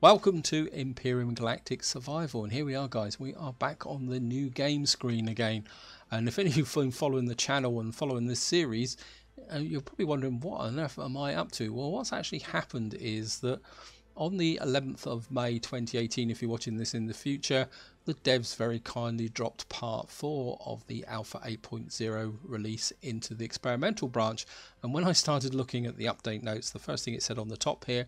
Welcome to Empyrion Galactic Survival, and here we are, guys. We are back on the new game screen again. And if any of you have been following the channel and following this series, you're probably wondering, what on earth am I up to? Well, what's actually happened is that on the 11th of May 2018, if you're watching this in the future, the devs very kindly dropped part 4 of the Alpha 8.0 release into the experimental branch. And when I started looking at the update notes, the first thing it said on the top here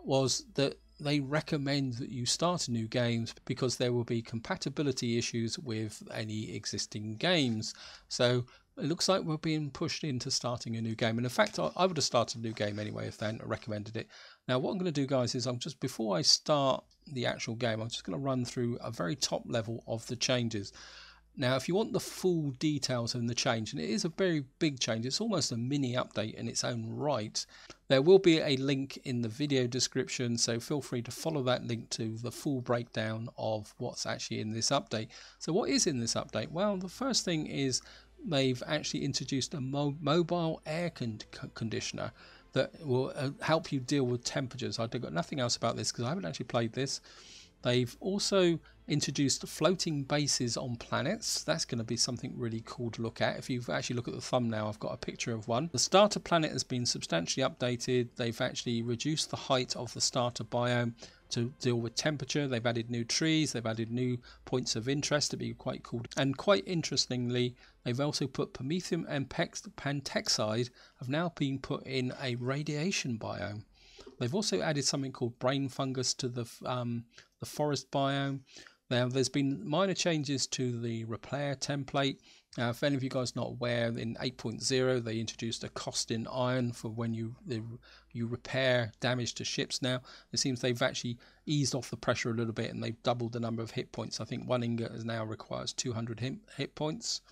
was that they recommend that you start new games because there will be compatibility issues with any existing games. So it looks like we're being pushed into starting a new game, and in fact I would have started a new game anyway if they hadn't recommended it. Now what I'm going to do, guys, is before I start the actual game, I'm just going to run through a very top level of the changes. Now if you want the full details of the change, and it is a very big change, it's almost a mini update in its own right, there will be a link in the video description, so feel free to follow that link to the full breakdown of what's actually in this update. So what is in this update? Well, the first thing is they've actually introduced a mobile air conditioner that will help you deal with temperatures. I've got nothing else about this because I haven't actually played this. They've also introduced floating bases on planets. That's going to be something really cool to look at. If you actually look at the thumbnail, I've got a picture of one. The starter planet has been substantially updated. They've actually reduced the height of the starter biome to deal with temperature. They've added new trees. They've added new points of interest to be quite cool. And quite interestingly, they've also put Promethium and Pentexide have now been put in a radiation biome. They've also added something called brain fungus to the forest biome. Now there's been minor changes to the repair template. Now if any of you guys are not aware, in 8.0 they introduced a cost in iron for when you repair damage to ships. Now it seems they've actually eased off the pressure a little bit and they've doubled the number of hit points. I think one ingot now requires 200 hit points.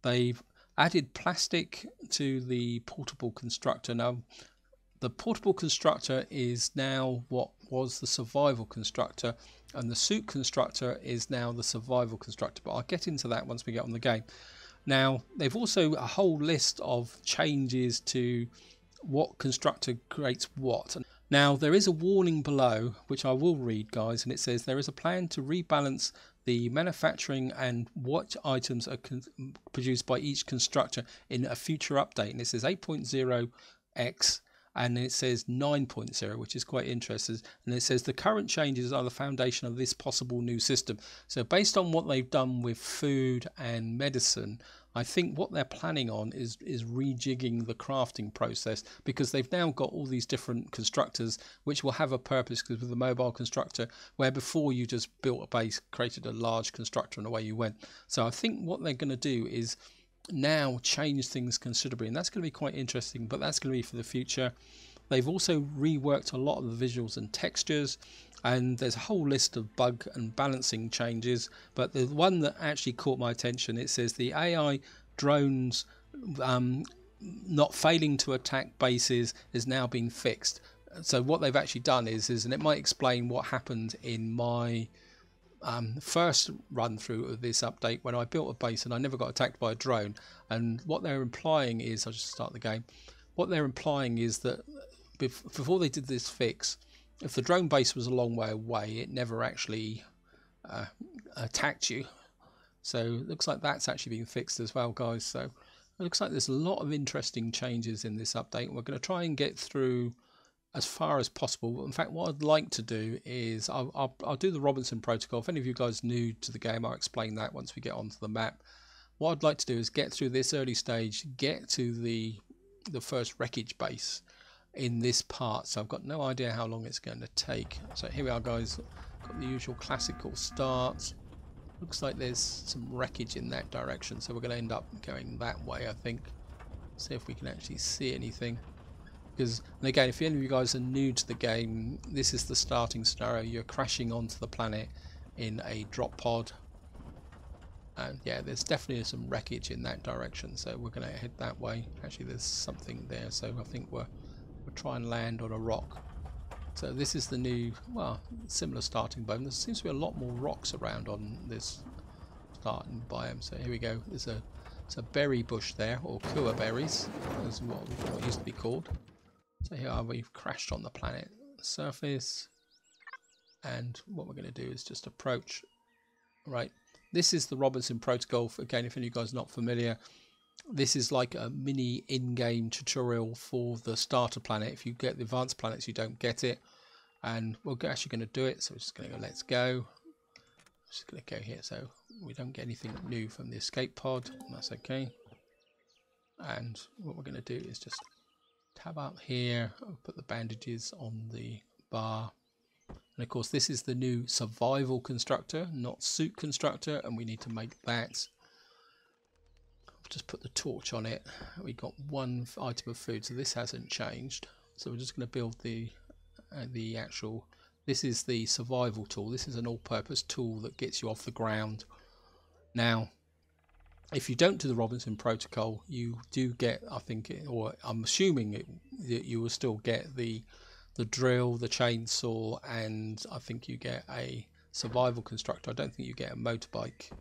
They've added plastic to the portable constructor. Now the portable constructor is now what was the survival constructor, and the suit constructor is now the survival constructor, but I'll get into that once we get on the game. Now they've also a whole list of changes to what constructor creates what. Now there is a warning below which I will read, guys, and it says there is a plan to rebalance the manufacturing and what items are produced by each constructor in a future update, and it says 8.0x and it says 9.0, which is quite interesting, and it says the current changes are the foundation of this possible new system. So based on what they've done with food and medicine, I think what they're planning on is rejigging the crafting process, because they've now got all these different constructors which will have a purpose. Because with the mobile constructor, where before you just built a base, created a large constructor and away you went. So I think what they're going to do is now change things considerably, and that's going to be quite interesting, but that's going to be for the future. They've also reworked a lot of the visuals and textures, and there's a whole list of bug and balancing changes, but the one that actually caught my attention, it says the AI drones not failing to attack bases is now being fixed. So what they've actually done is and it might explain what happened in my first run through of this update when I built a base and I never got attacked by a drone. And what they're implying is, I'll just start the game, what they're implying is that before they did this fix, if the drone base was a long way away, it never actually attacked you. So it looks like that's actually being fixed as well, guys. So it looks like there's a lot of interesting changes in this update. We're going to try and get through as far as possible. In fact, what I'd like to do is I'll do the Robinson protocol. If any of you guys are new to the game, I'll explain that once we get onto the map. What I'd like to do is get through this early stage, get to the first wreckage base in this part. So I've got no idea how long it's going to take. So here we are, guys. Got the usual classical start. Looks like there's some wreckage in that direction, so we're going to end up going that way, I think. See if we can actually see anything. Because, and again, if any of you guys are new to the game, this is the starting scenario. You're crashing onto the planet in a drop pod, and yeah, there's definitely some wreckage in that direction, so we're going to head that way. Actually, there's something there, so I think we'll try and land on a rock. So this is the new, well, similar starting biome. There seems to be a lot more rocks around on this starting biome. So here we go. There's a berry bush there, or kua berries, is what it used to be called. So here we've crashed on the planet surface. And what we're going to do is just approach. Right, this is the Robinson Protocol. Again, if any of you guys are not familiar, this is like a mini in-game tutorial for the starter planet. If you get the advanced planets, you don't get it. And we're actually going to do it. So we're just going to go, let's go. Just going to go here. So we don't get anything new from the escape pod. That's okay. And what we're going to do is just tab up here. I'll put the bandages on the bar. And of course, this is the new survival constructor, not suit constructor. And we need to make that. Just put the torch on it. We got one item of food, so this hasn't changed. So we're just going to build the actual. This is the survival tool. This is an all-purpose tool that gets you off the ground. Now, if you don't do the Robinson Protocol, you do get, I think, or I'm assuming that you will still get the drill, the chainsaw, and I think you get a survival constructor. I don't think you get a motorbike.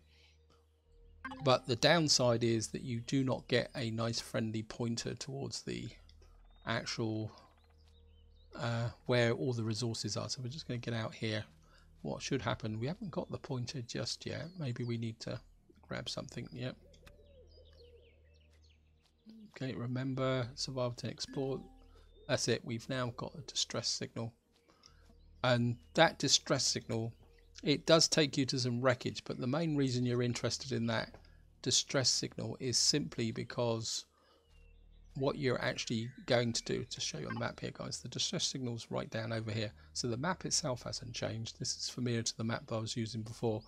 But the downside is that you do not get a nice friendly pointer towards the actual where all the resources are. So we're just going to get out here. What should happen? We haven't got the pointer just yet. Maybe we need to grab something. Yep. Okay, remember survival to explore. That's it. We've now got a distress signal. And that distress signal, it does take you to some wreckage, but the main reason you're interested in that distress signal is simply because what you're actually going to do, to show you on the map here, guys, the distress signal is right down over here. So the map itself hasn't changed. This is familiar to the map that I was using before.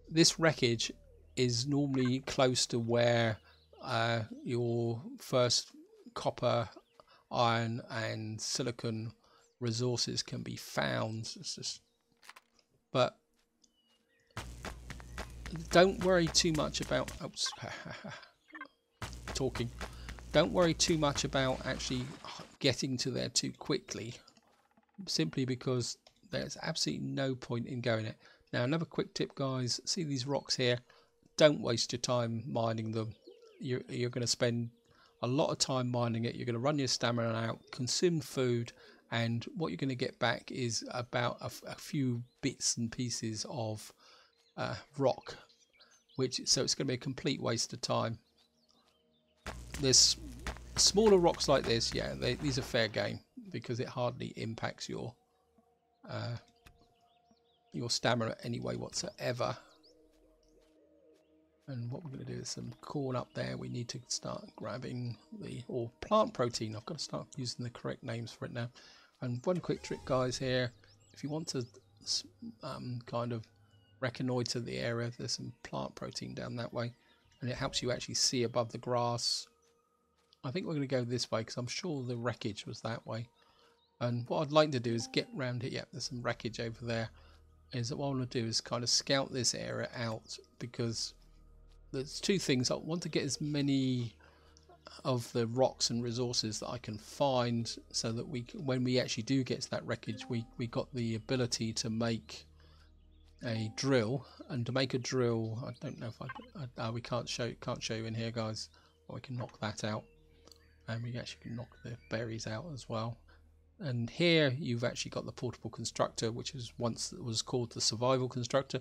This wreckage is normally close to where your first copper, iron and silicon resources can be found. It's just, but don't worry too much about don't worry too much about actually getting to there too quickly, simply because there's absolutely no point in going it. Now, another quick tip, guys, see these rocks here, don't waste your time mining them. You're going to spend a lot of time mining it. You're going to run your stamina out, consume food, and what you're going to get back is about a few bits and pieces of rock, so it's going to be a complete waste of time. There's smaller rocks like this, yeah, these are fair game because it hardly impacts your stamina anyway whatsoever. And what we're going to do is some corn up there. We need to start grabbing or plant protein. I've got to start using the correct names for it now. And one quick trick, guys, here, if you want to kind of reconnoiter the area, there's some plant protein down that way, and it helps you actually see above the grass. I think we're going to go this way because I'm sure the wreckage was that way. And what I'd like to do is get round it. Yep, there's some wreckage over there. Is that what I want to do is kind of scout this area out, because there's two things. I want to get as many of the rocks and resources that I can find, so that when we actually do get to that wreckage, we got the ability to make a drill. And to make a drill, I don't know if we can't show you in here, guys. But we can knock that out, and we actually can knock the berries out as well. And here you've actually got the portable constructor, which is once was called the survival constructor,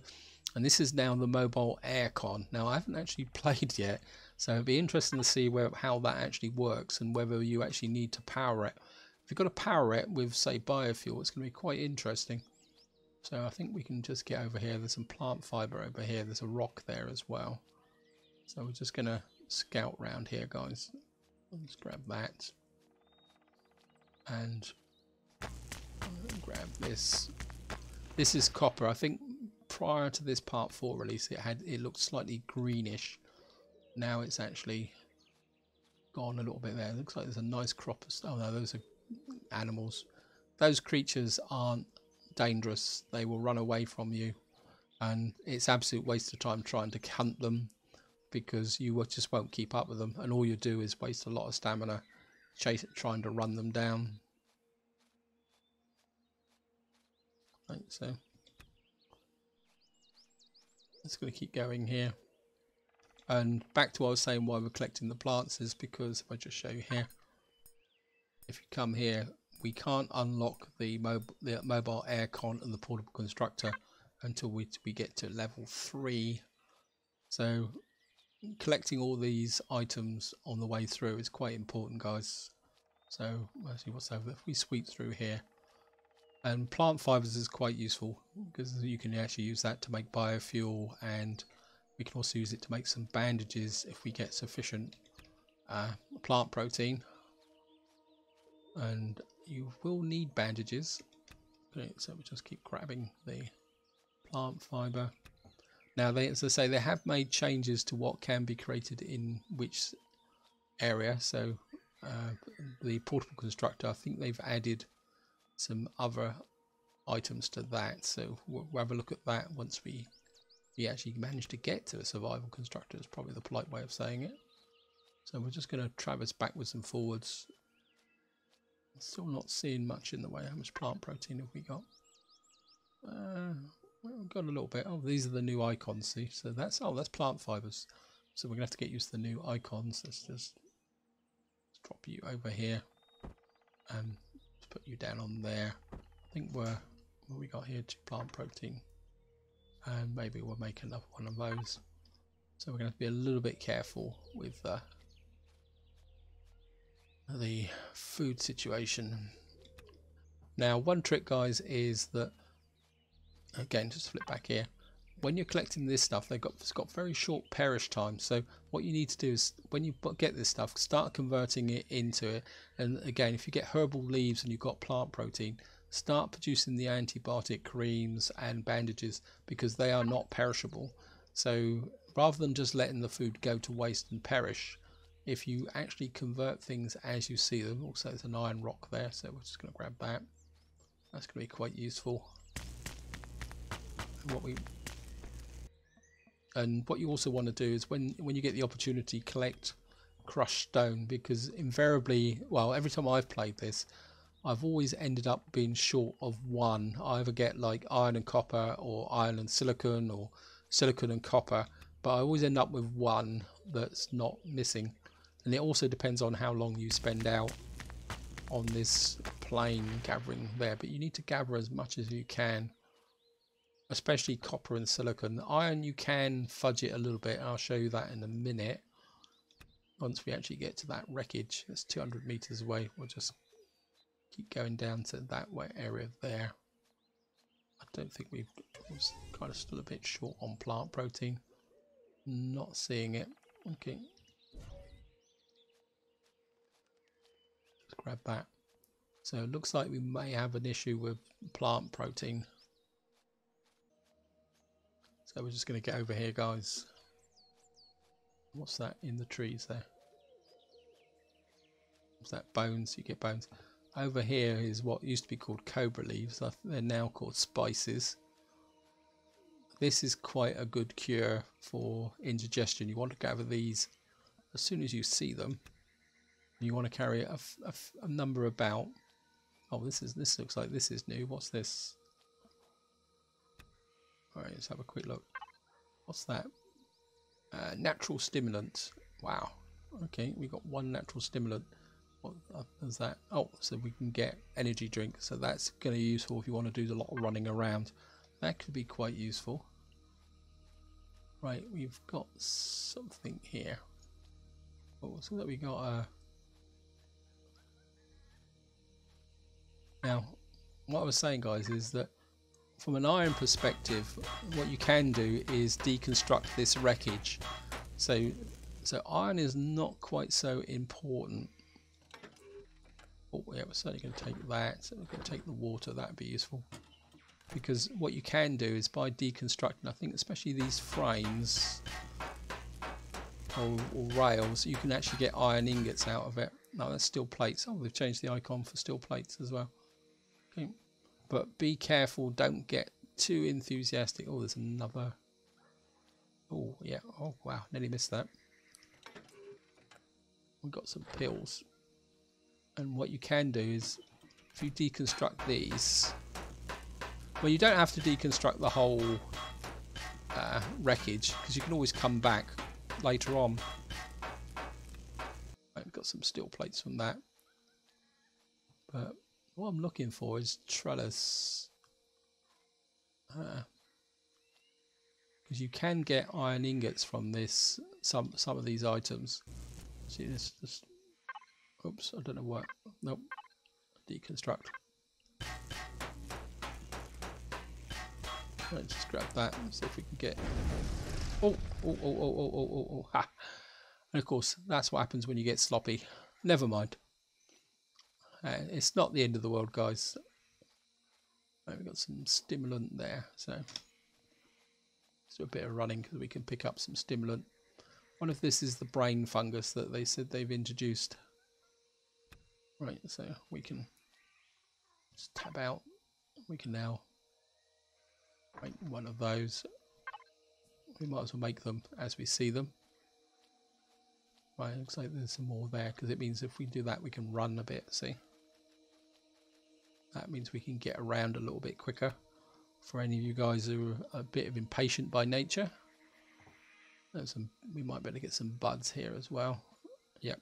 and this is now the mobile aircon. Now, I haven't actually played yet, so it'd be interesting to see how that actually works and whether you actually need to power it. If you've got to power it with, say, biofuel, it's going to be quite interesting. So I think we can just get over here. There's some plant fiber over here. There's a rock there as well. So we're just going to scout round here, guys. Let's grab that. And grab this. This is copper. I think prior to this part 4 release, it looked slightly greenish. Now it's actually gone a little bit there. It looks like there's a nice crop of stuff. Oh no, those are animals. Those creatures aren't dangerous. They will run away from you, and it's absolute waste of time trying to hunt them, because you just won't keep up with them, and all you do is waste a lot of stamina trying to run them down. Right, so just going to keep going here. And back to what I was saying, why we're collecting the plants is because if I just show you here, if you come here, we can't unlock the mobile aircon and the portable constructor until we get to level 3. So collecting all these items on the way through is quite important, guys. So let's see what's over there. If we sweep through here, and plant fibers is quite useful because you can actually use that to make biofuel, and we can also use it to make some bandages if we get sufficient plant protein. And you will need bandages. Okay, so we just keep grabbing the plant fiber. Now, as I say, they have made changes to what can be created in which area. So the portable constructor, I think they've added some other items to that. So we'll have a look at that once we actually manage to get to a survival constructor, is probably the polite way of saying it. So we're just going to traverse backwards and forwards. Still not seeing much in the way. How much plant protein have we got? Well, we've got a little bit. Oh, these are the new icons, see? So that's plant fibers. So we're going to have to get used to the new icons. Let's just drop you over here and put you down on there. I think what we got here? 2 plant protein. And maybe we'll make another one of those. So we're going to have to be a little bit careful with the food situation. Now, one trick, guys, is that, again, just flip back here, when you're collecting this stuff, it's got very short perish time. So what you need to do is, when you get this stuff, start converting it into it. And again, if you get herbal leaves and you've got plant protein, start producing the antibiotic creams and bandages, because they are not perishable. So rather than just letting the food go to waste and perish, if you actually convert things as you see them. Also, there's an iron rock there, so we're just going to grab that. That's going to be quite useful. And what you also want to do is, when you get the opportunity, collect crushed stone, because invariably, well, every time I've played this, I've always ended up being short of one. I either get like iron and copper, or iron and silicon, or silicon and copper, but I always end up with one that's not missing. And it also depends on how long you spend out on this plane gathering there, but you need to gather as much as you can, especially copper and silicon. Iron, you can fudge it a little bit. I'll show you that in a minute once we actually get to that wreckage. It's 200 meters away. We'll just keep going down to that area there. I don't think we're kind of still a bit short on plant protein. Not seeing it. Okay. Let's grab that. So it looks like we may have an issue with plant protein. So we're just going to get over here, guys. What's that in the trees there? What's that? Bones. You get bones. Over here is what used to be called cobra leaves. They're now called spices. This is quite a good cure for indigestion. You want to gather these as soon as you see them. You want to carry a number about. Oh, this looks like this is new. What's this? All right, let's have a quick look. What's that? Natural stimulant. Wow. Okay, we got 1 natural stimulant. What is that? Oh, so we can get energy drink. So that's going to be useful if you want to do a lot of running around. That could be quite useful. Right, we've got something here. Oh, so that we got Now, what I was saying, guys, is that from an iron perspective, what you can do is deconstruct this wreckage. So iron is not quite so important. Oh yeah, we're certainly going to take that. So we're going to take the water. That'd be useful. Because what you can do is, by deconstructing, I think especially these frames or rails, you can actually get iron ingots out of it. No, that's steel plates. Oh, they've changed the icon for steel plates as well. Okay. But be careful, don't get too enthusiastic. Oh, there's another. Oh, yeah. Oh, wow. Nearly missed that. We've got some pills. And what you can do is, if you deconstruct these, well, you don't have to deconstruct the whole wreckage, because you can always come back later on. I've got some steel plates from that. But What I'm looking for is trellis. Because you can get iron ingots from this, some of these items. See this, oops, I don't know what. Nope. Deconstruct. Let's just grab that and see if we can get. Oh, ha! And of course, that's what happens when you get sloppy. Never mind. It's not the end of the world, guys. We've got some stimulant there, so let's do a bit of running because we can pick up some stimulant. One of this is the brain fungus that they said they've introduced. Right, so we can just tab out. We can now make one of those. We might as well make them as we see them. Right, looks like there's some more there because it means if we do that we can run a bit, see? That means we can get around a little bit quicker. For any of you guys who are a bit of impatient by nature. There's some, we might be able to get some buds here as well. Yep,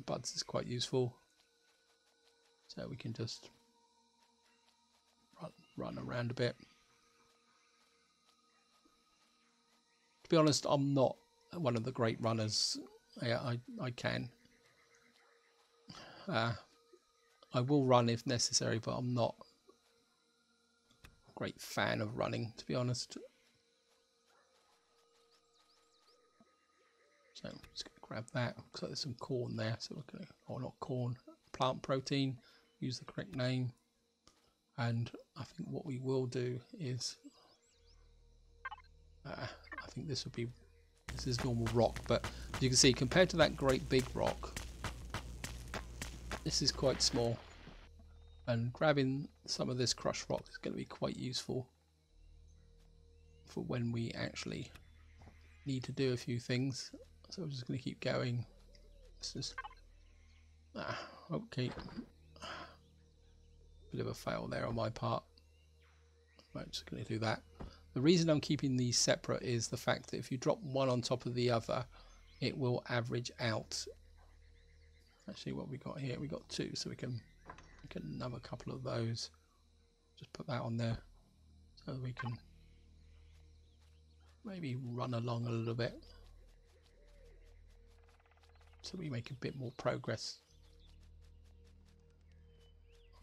buds is quite useful. So we can just run around a bit. To be honest, I'm not one of the great runners. I can. I will run if necessary, but I'm not a great fan of running, to be honest. So I'm just going to grab that. Looks like there's some corn there. So we're going to, oh, not corn, plant protein. Use the correct name. And I think what we will do is, I think this would be, this is normal rock, but as you can see, compared to that great big rock, this is quite small, and grabbing some of this crushed rock is going to be quite useful for when we actually need to do a few things. So we're just going to keep going. This is okay. Bit of a fail there on my part. I'm just going to do that. The reason I'm keeping these separate is the fact that if you drop one on top of the other, it will average out. Actually, what we got here, we got two, so we can get another couple of those. Just put that on there so we can maybe run along a little bit, so we make a bit more progress.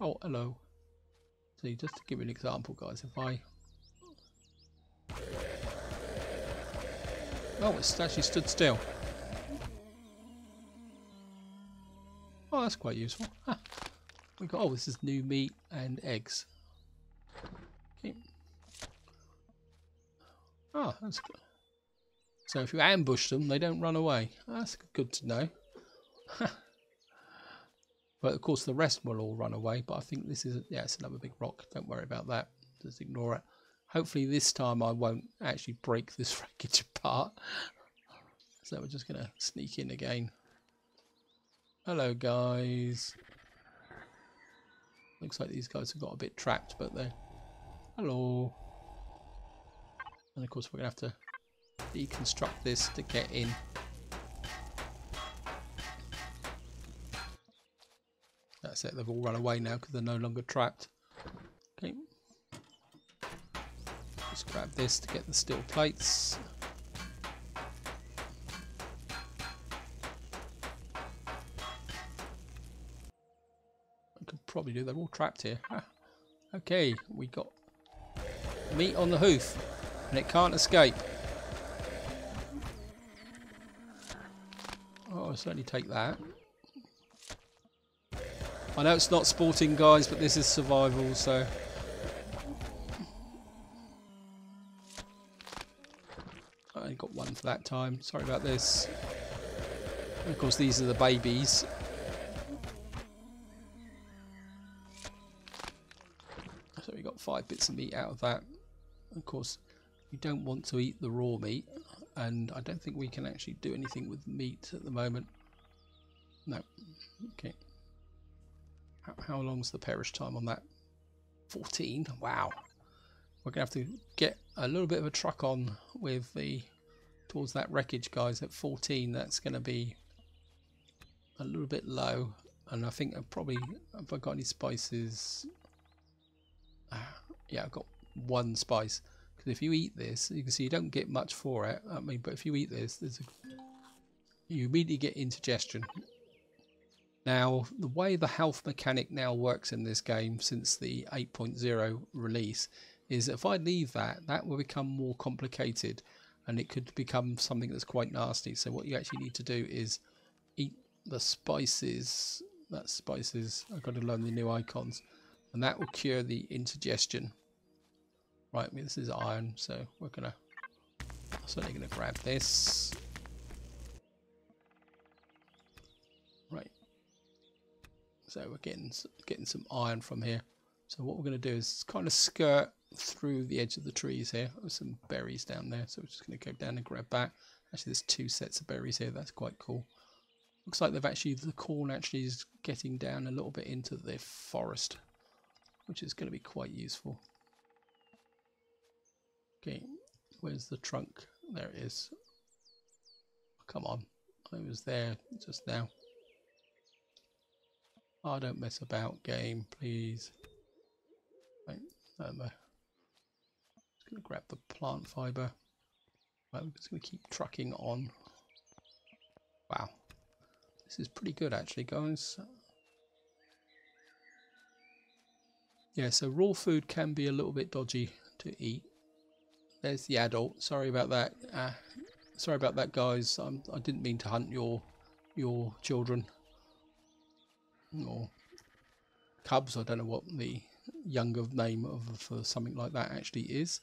Oh, hello. So just to give you an example, guys, if I... Oh, it's actually stood still. Oh, that's quite useful. Huh. We got, oh, this is new meat and eggs. Okay. Oh, that's good. So if you ambush them, they don't run away. That's good to know. But of course the rest will all run away. But I think this is, yeah, it's another big rock. Don't worry about that. Just ignore it. Hopefully this time I won't actually break this wreckage apart. So we're just going to sneak in again. Hello guys. Looks like these guys have got a bit trapped, but they're... Hello. And of course we're going to have to deconstruct this to get in. That's it, they've all run away now because they're no longer trapped. Okay. Just grab this to get the steel plates. I could probably do, they're all trapped here. Ah. Okay, we got meat on the hoof and it can't escape. Oh, I'll certainly take that. I know it's not sporting, guys, but this is survival, so... I only got one for that time. Sorry about this. And of course, these are the babies. So we got 5 bits of meat out of that. Of course, we don't want to eat the raw meat, and I don't think we can actually do anything with meat at the moment. No. Okay. How long's the perish time on that? 14. Wow. We're gonna have to get a little bit of a truck on with the towards that wreckage, guys. At 14, that's gonna be a little bit low. And I think I probably, have I got any spices? Yeah, I've got one spice. Because if you eat this, you can see you don't get much for it. I mean, but if you eat this, you immediately get indigestion. Now, the way the health mechanic now works in this game since the 8.0 release is if I leave that will become more complicated and it could become something that's quite nasty. So what you actually need to do is eat the spices. That's spices. I've got to learn the new icons. And that will cure the indigestion. Right, this is iron, so we're certainly gonna grab this. Right. So we're getting some iron from here. So what we're going to do is kind of skirt through the edge of the trees here. There's some berries down there, so we're just going to go down and grab that. Actually, there's 2 sets of berries here. That's quite cool. Looks like the corn actually is getting down a little bit into the forest, which is going to be quite useful. Okay, where's the trunk? There it is. Come on, I was there just now. Oh, don't mess about, game, please. Right, I'm just going to grab the plant fibre. Right, I'm just going to keep trucking on. Wow, this is pretty good actually, guys. Yeah, so raw food can be a little bit dodgy to eat. There's the adult. Sorry about that. Sorry about that, guys. I didn't mean to hunt your children or cubs. I don't know what the younger name for something like that actually is.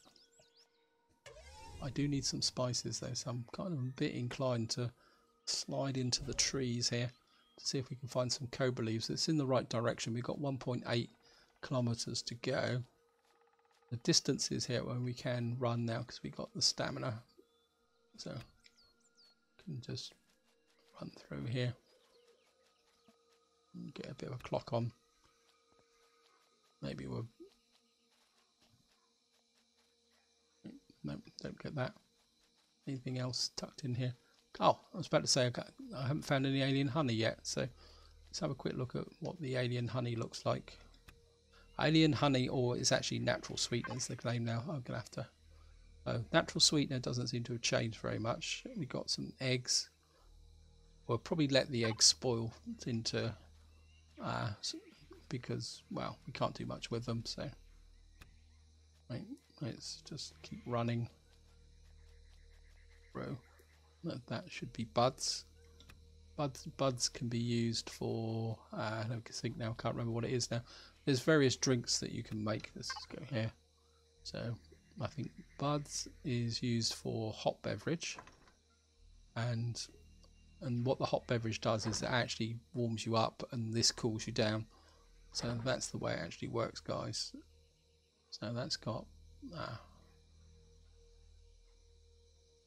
I do need some spices though, so I'm kind of a bit inclined to slide into the trees here to see if we can find some cobra leaves. It's in the right direction. We've got 1.8 kilometers to go. The distance is here when we can run now because we got the stamina, so can just run through here and get a bit of a clock on. Maybe we'll no, don't get that. Anything else tucked in here? Oh, I was about to say I haven't found any alien honey yet, so let's have a quick look at what the alien honey looks like. Alien honey, or it's actually natural sweetener is the claim now. I'm gonna have to. Natural sweetener doesn't seem to have changed very much. We got some eggs. We'll probably let the eggs spoil into because well we can't do much with them. So right, let's just keep running through. That should be buds. Buds can be used for. I don't think now. I can't remember what it is now. There's various drinks that you can make. Let's just go here. So I think buds is used for hot beverage, and what the hot beverage does is it actually warms you up, and this cools you down. So that's the way it actually works, guys. So that's got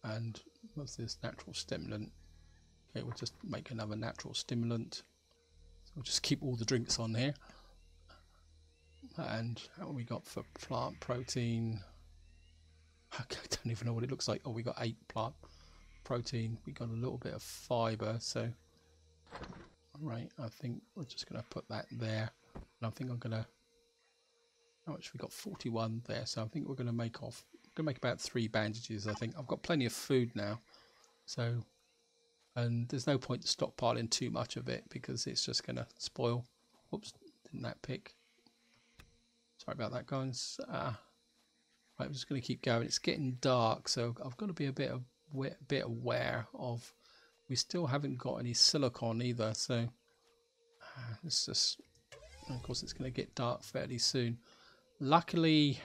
and what's this natural stimulant? Okay, we'll just make another natural stimulant. So we'll just keep all the drinks on here. And what we got for plant protein? I don't even know what it looks like. Oh, we got 8 plant protein. We got a little bit of fiber. So, right, I think we're just going to put that there. And I think I'm going to. How much we got? 41 there. So I think we're going to make off. We're going to make about 3 bandages. I think I've got plenty of food now. So, and there's no point stockpiling too much of it because it's just going to spoil. Whoops, didn't that pick? Sorry about that, guys. Right, I'm just going to keep going. It's getting dark, so I've got to be a bit aware of. We still haven't got any silicon either, so it's just. Of course, it's going to get dark fairly soon. Luckily,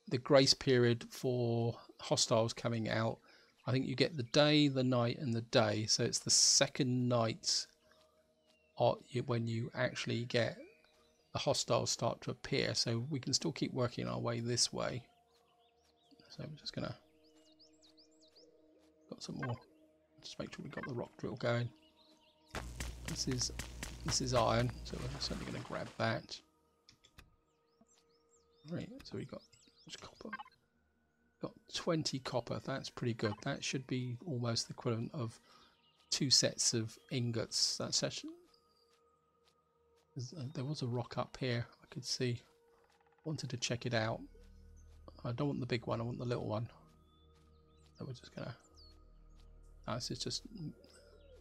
the grace period for hostiles coming out. I think you get the day, the night, and the day. So it's the second night when you actually get the hostiles start to appear, so we can still keep working our way this way. So I'm just gonna got some more. Just make sure we got the rock drill going. This is iron, so we're certainly gonna grab that. Right, so we got copper. Got 20 copper. That's pretty good. That should be almost the equivalent of 2 sets of ingots. That's actually There was a rock up here I could see. Wanted to check it out. I don't want the big one, I want the little one. So we're just gonna... Oh, this is just...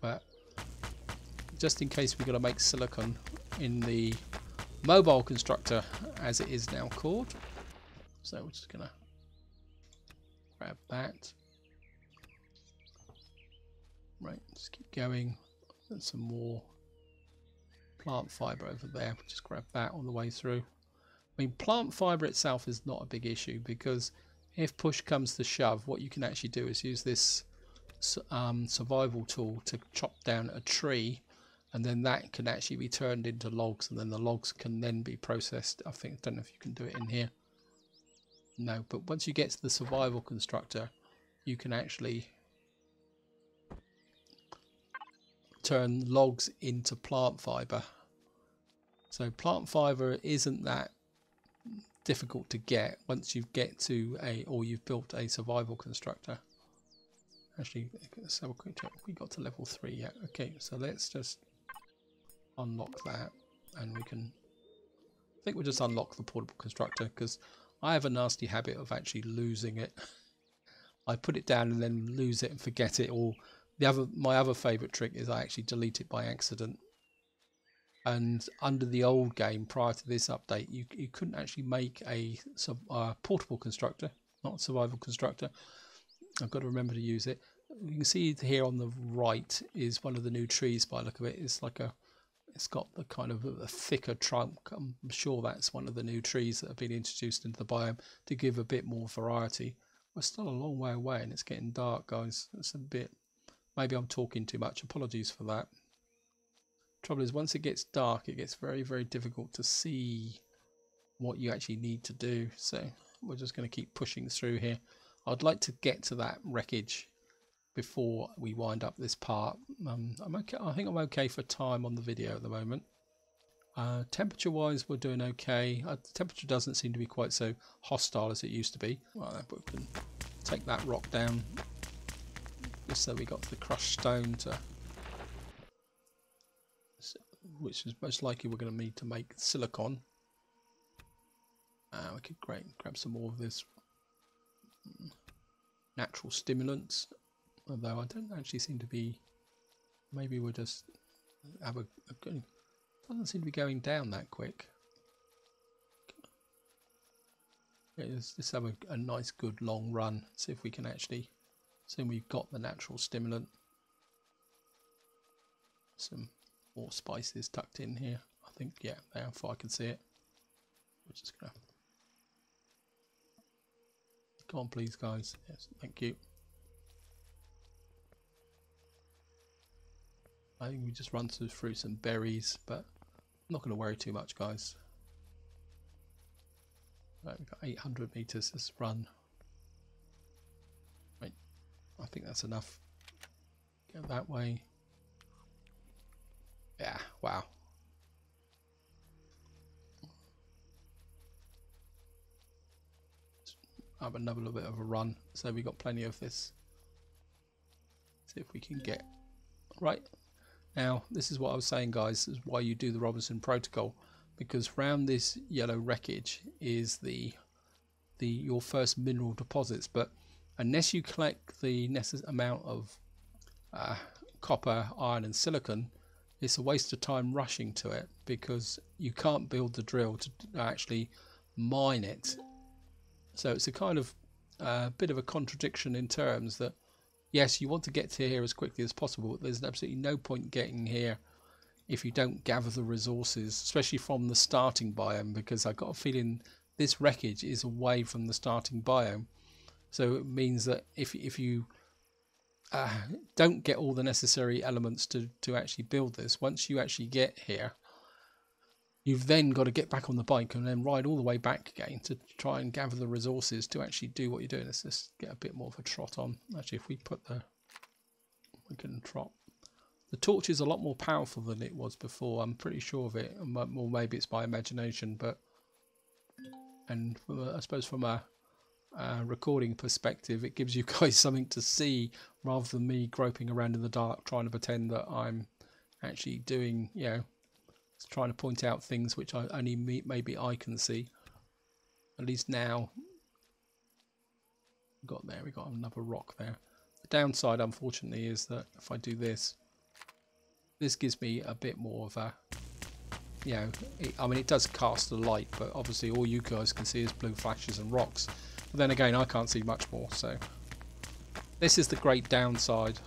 But just in case we're gonna make silicon in the mobile constructor, as it is now called. So we're just gonna grab that. Right, just keep going. And some more plant fibre over there. Just grab that on the way through. I mean, plant fibre itself is not a big issue, because if push comes to shove, what you can actually do is use this survival tool to chop down a tree, and then that can actually be turned into logs, and then the logs can then be processed. I don't know if you can do it in here. No, but once you get to the survival constructor, you can actually turn logs into plant fibre. So plant fibre isn't that difficult to get once you get to you've built a survival constructor. Actually, let's have a quick check. We got to level 3 yet. Okay, so let's just unlock that, and we can... I think we'll just unlock the portable constructor, because I have a nasty habit of actually losing it. I put it down and then lose it and forget it, or my other favourite trick is I actually delete it by accident. And under the old game, prior to this update, you couldn't actually make a portable constructor, not a survival constructor. I've got to remember to use it. You can see here on the right is one of the new trees by the look of it. It's got the kind of a thicker trunk. I'm sure that's one of the new trees that have been introduced into the biome to give a bit more variety. We're still a long way away and it's getting dark, guys. It's a bit... Maybe I'm talking too much. Apologies for that. Trouble is, once it gets dark, it gets very, very difficult to see what you actually need to do. So we're just going to keep pushing through here. I'd like to get to that wreckage before we wind up this part. I'm okay. I think I'm okay for time on the video at the moment. Temperature wise, we're doing okay. The temperature doesn't seem to be quite so hostile as it used to be. Well, we can take that rock down just so we got the crushed stone to... which is most likely we're going to need to make silicon. We could grab some more of this natural stimulants, although I don't actually seem to be... Maybe we'll just have doesn't seem to be going down that quick. Yeah, let's have a nice good long run, see if we can actually... So we've got the natural stimulant. Some more spices tucked in here. I think, yeah, how far I can see it. We're just gonna... Come on, please, guys. Yes, thank you. I think we just run through some berries, but I'm not going to worry too much, guys. Right, we've got 800 meters. Let's run. Right, I think that's enough. Go that way. Yeah, wow. Have another little bit of a run. So we got plenty of this. See if we can get right. Now, this is what I was saying, guys. This is why you do the Robinson Protocol, because round this yellow wreckage is your first mineral deposits. But unless you collect the necessary amount of copper, iron, and silicon, it's a waste of time rushing to it, because you can't build the drill to actually mine it. So it's a kind of bit of a contradiction in terms that, yes, you want to get to here as quickly as possible, but there's absolutely no point getting here if you don't gather the resources, especially from the starting biome, because I've got a feeling this wreckage is away from the starting biome. So it means that if you don't get all the necessary elements to actually build this, once you actually get here, you've then got to get back on the bike and then ride all the way back again to try and gather the resources to actually do what you're doing. Let's just get a bit more of a trot on. Actually, if we put we can trot. The torch is a lot more powerful than it was before. I'm pretty sure of it. Or maybe it's my imagination, but... And I suppose from a recording perspective, it gives you guys something to see rather than me groping around in the dark trying to pretend that I'm actually doing, you know, It's trying to point out things which only maybe I can see. At least now. We got another rock there. The downside, unfortunately, is that if I do this, this gives me a bit more of a, you know, I mean, it does cast a light, but obviously all you guys can see is blue flashes and rocks. But then again, I can't see much more, so this is the great downside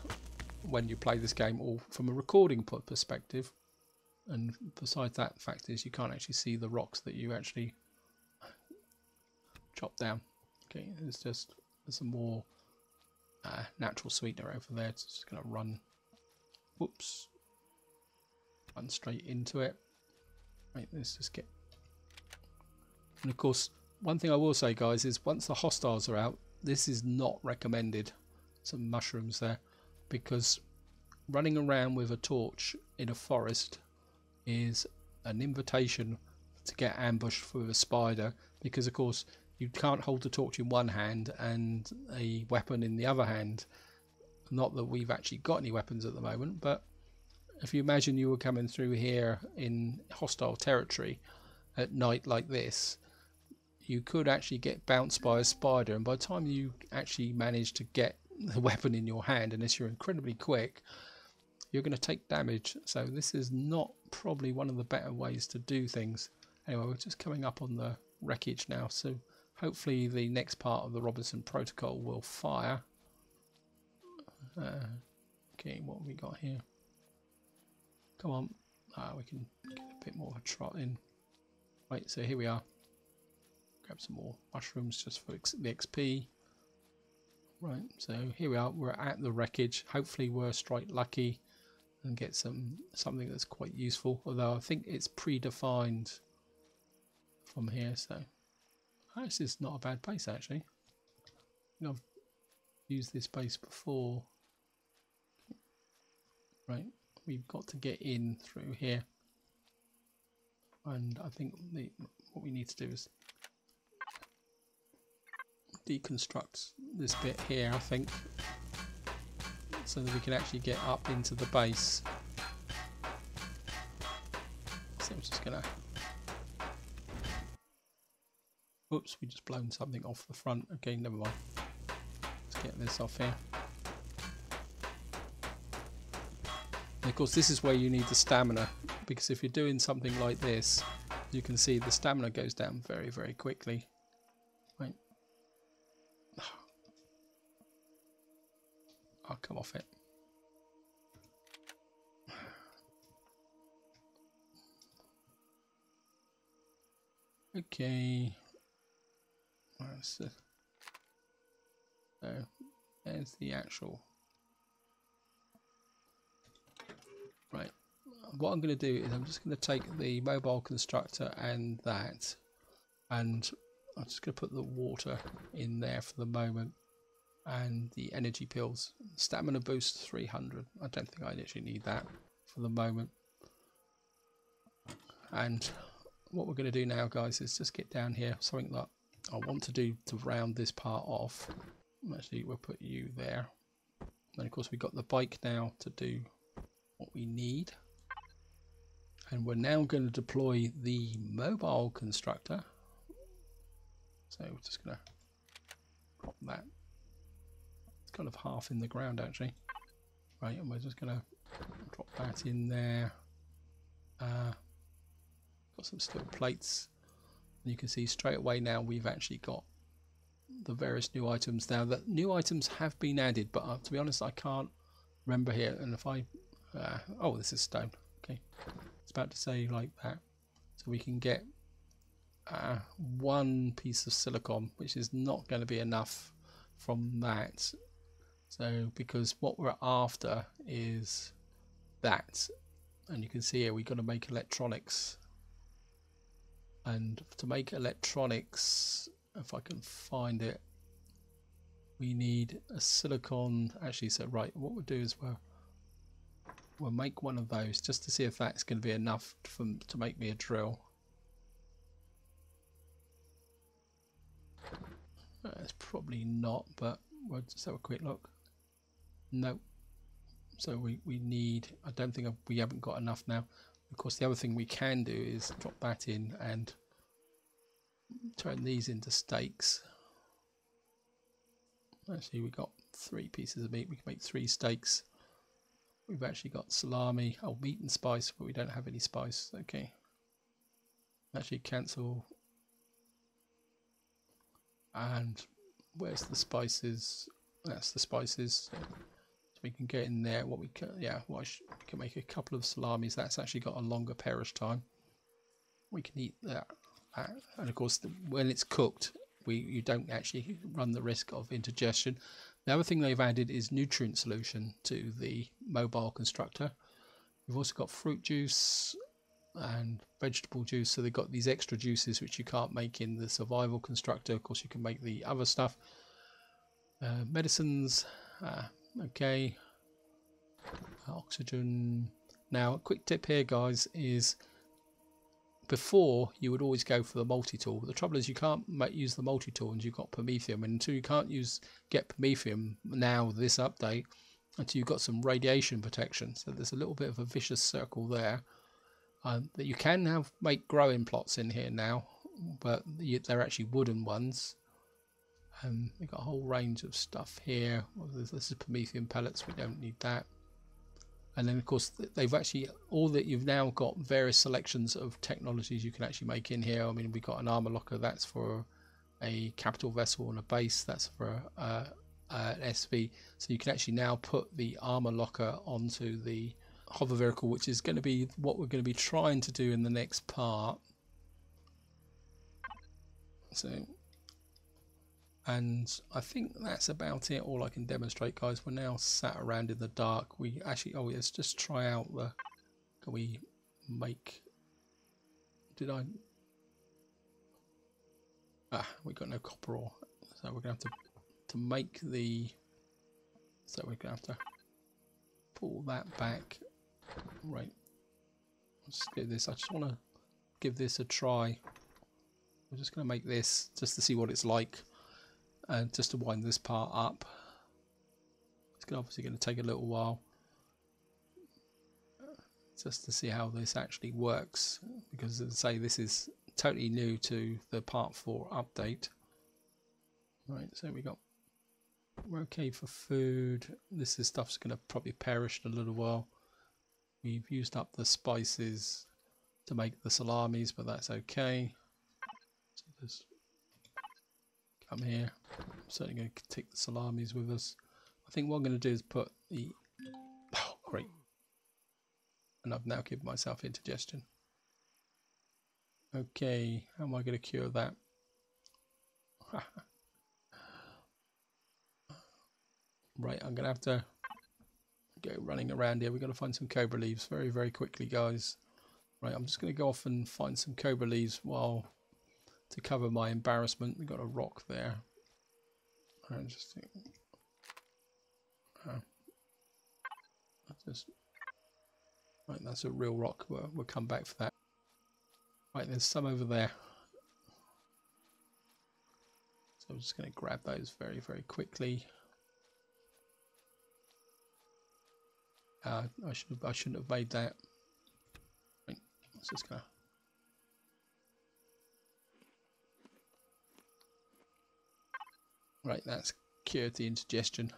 when you play this game, or from a recording perspective. And besides that, the fact is you can't actually see the rocks that you actually chop down. Okay, there's some more natural sweetener over there. It's just going to run, whoops, run straight into it. Right, let's just get, and of course, one thing I will say, guys, is once the hostiles are out, this is not recommended. Some mushrooms there, because running around with a torch in a forest is an invitation to get ambushed with a spider, because of course you can't hold the torch in one hand and a weapon in the other hand. Not that we've actually got any weapons at the moment, but if you imagine you were coming through here in hostile territory at night like this, you could actually get bounced by a spider, and by the time you actually manage to get the weapon in your hand, unless you're incredibly quick, you're going to take damage. So this is not probably one of the better ways to do things. Anyway, we're just coming up on the wreckage now, so hopefully the next part of the Robinson Protocol will fire. Okay, what have we got here? Come on. We can get a bit more of a trot in. Right, so here we are. Grab some more mushrooms just for the XP. Right, so here we are. We're at the wreckage. Hopefully we're strike lucky and get something that's quite useful. Although I think it's predefined from here, so this is not a bad base actually. I've used this base before. Right, we've got to get in through here, and I think what we need to do is deconstruct this bit here, I think, so that we can actually get up into the base. So I'm just gonna, oops, we just blown something off the front. Okay, never mind. Let's get this off here. And of course this is where you need the stamina, because if you're doing something like this, you can see the stamina goes down very, very quickly. Right. I'll come off it. Okay. So there's the actual. Right. What I'm going to do is I'm just going to take the mobile constructor and that, and I'm just going to put the water in there for the moment, and the energy pills. Stamina boost 300. I don't think I actually need that for the moment. And what we're going to do now, guys, is just get down here. Something that I want to do to round this part off. Actually, we'll put you there. And of course, we've got the bike now to do what we need. And we're now going to deploy the mobile constructor. So we're just going to drop that. It's kind of half in the ground actually. Right, and we're just going to drop that in there. Got some steel plates. And you can see straight away now we've actually got the various new items. Now the new items have been added, but to be honest I can't remember here. And if I oh, this is stone. Okay, it's about to say like that. So we can get one piece of silicon, which is not going to be enough from that. So because what we're after is that, and you can see here we've got to make electronics. And to make electronics, if I can find it, we need a silicon. Actually, so right, what we'll do is we'll make one of those just to see if that's going to be enough to make me a drill. It's probably not, but we'll just have a quick look. No. So we need, I don't think we haven't got enough now. Of course, the other thing we can do is drop that in and turn these into steaks. Actually, we got 3 pieces of meat. We can make 3 steaks. We've actually got salami. Oh, meat and spice, but we don't have any spice. Okay. Actually, cancel. And where's the spices? That's the spices. So we can get in there. What we can, yeah, we can make a couple of salamis. That's actually got a longer perish time. We can eat that. And of course, when it's cooked, you don't actually run the risk of indigestion. The other thing they've added is nutrient solution to the mobile constructor. We've also got fruit juice and vegetable juice, so they've got these extra juices which you can't make in the survival constructor. Of course, you can make the other stuff. Medicines, okay. Oxygen. Now, a quick tip here, guys, is before you would always go for the multi-tool, but the trouble is you can't use the multi-tool and you've got promethium, and until you can't get promethium now, this update, until you've got some radiation protection. So there's a little bit of a vicious circle there. That you can make growing plots in here now, but they're actually wooden ones. We've got a whole range of stuff here. Well, this is promethium pellets, we don't need that. And then of course they've actually, you've now got various selections of technologies you can actually make in here. I mean, we've got an armor locker, that's for a capital vessel and a base, that's for an SV. So you can actually now put the armor locker onto the hover vehicle, which is going to be what we're going to be trying to do in the next part. So, and I think that's about it, all I can demonstrate, guys. We're now sat around in the dark. We actually, oh, let's just try out can we make, we got no copper ore, so we're going to have to make so we're going to have to pull that back. Right, let's do this. I just want to give this a try. I'm just going to make this just to see what it's like, and just to wind this part up. It's obviously going to take a little while just to see how this actually works, because as I say, this is totally new to the part 4 update. Right, so we're okay for food. This stuff's going to probably perish in a little while. We've used up the spices to make the salamis, but that's okay. So just come here. I'm certainly going to take the salamis with us. I think what I'm going to do is put the... Oh, great. And I've now given myself indigestion. Okay, how am I going to cure that? Right, I'm going to have to go running around here. We've got to find some cobra leaves very, very quickly, guys. Right, I'm just going to go off and find some cobra leaves to cover my embarrassment. We've got a rock there. Right, right, that's a real rock. We'll come back for that. Right, there's some over there. So I'm just going to grab those very, very quickly. I shouldn't have made that. Right, let's just go. Right, that's cured the indigestion.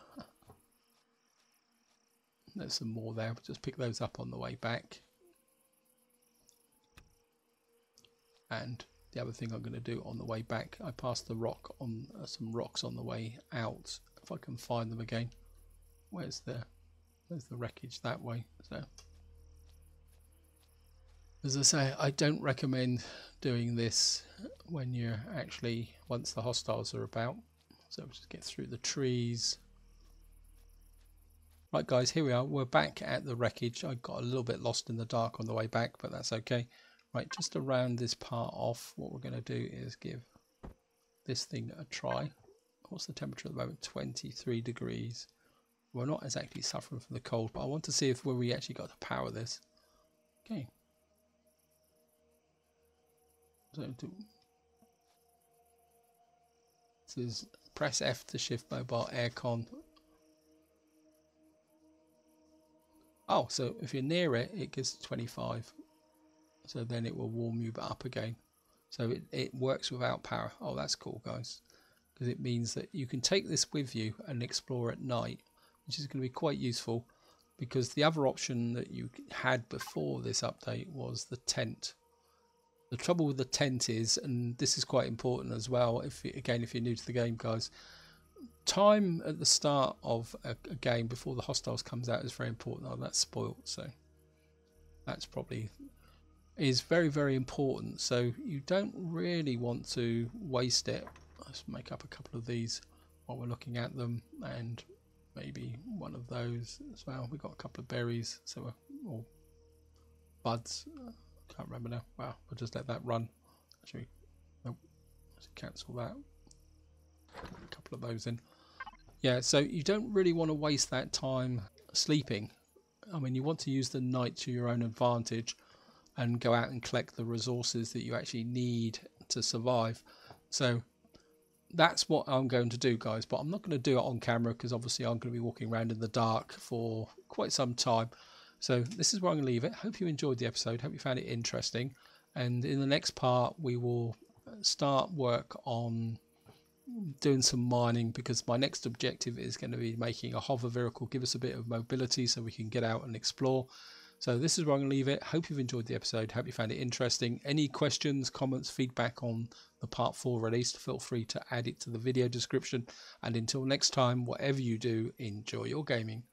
There's some more there. We'll just pick those up on the way back. And the other thing I'm going to do on the way back, I passed the rock on some rocks on the way out. If I can find them again. Where's the wreckage? That way. So, as I say, I don't recommend doing this when you're actually, once the hostiles are about. So we'll just get through the trees. Right, guys, here we are. We're back at the wreckage. I got a little bit lost in the dark on the way back, but that's okay. Right, just to round this part off, what we're going to do is give this thing a try. What's the temperature at the moment? 23 degrees. We're not exactly suffering from the cold, but I want to see if we actually got to power this. Okay. So this is press F to shift mobile aircon. Oh, so if you're near it, it gives 25. so then it will warm you up again. So it works without power. Oh, that's cool, guys, because it means that you can take this with you and explore at night, which is going to be quite useful, because the other option that you had before this update was the tent. The trouble with the tent is, and this is quite important as well, if you're new to the game, guys, time at the start of a game before the hostiles comes out is very important. Oh, that's spoilt, so that's probably is very, very important. So you don't really want to waste it. Let's make up a couple of these while we're looking at them, and maybe one of those as well. We've got a couple of berries, so or buds. Can't remember now. Wow, I'll just let that run. Actually, nope. Let's cancel that. A couple of those in. Yeah, so you don't really want to waste that time sleeping. I mean, you want to use the night to your own advantage and go out and collect the resources that you actually need to survive. So that's what I'm going to do, guys, but I'm not going to do it on camera because obviously I'm going to be walking around in the dark for quite some time. So this is where I'm going to leave it. Hope you enjoyed the episode. Hope you found it interesting. And in the next part, we will start work on doing some mining, because my next objective is going to be making a hover vehicle, give us a bit of mobility so we can get out and explore. So this is where I'm going to leave it. Hope you've enjoyed the episode. Hope you found it interesting. Any questions, comments, feedback on the part 4 release, feel free to add it to the video description. And until next time, whatever you do, enjoy your gaming.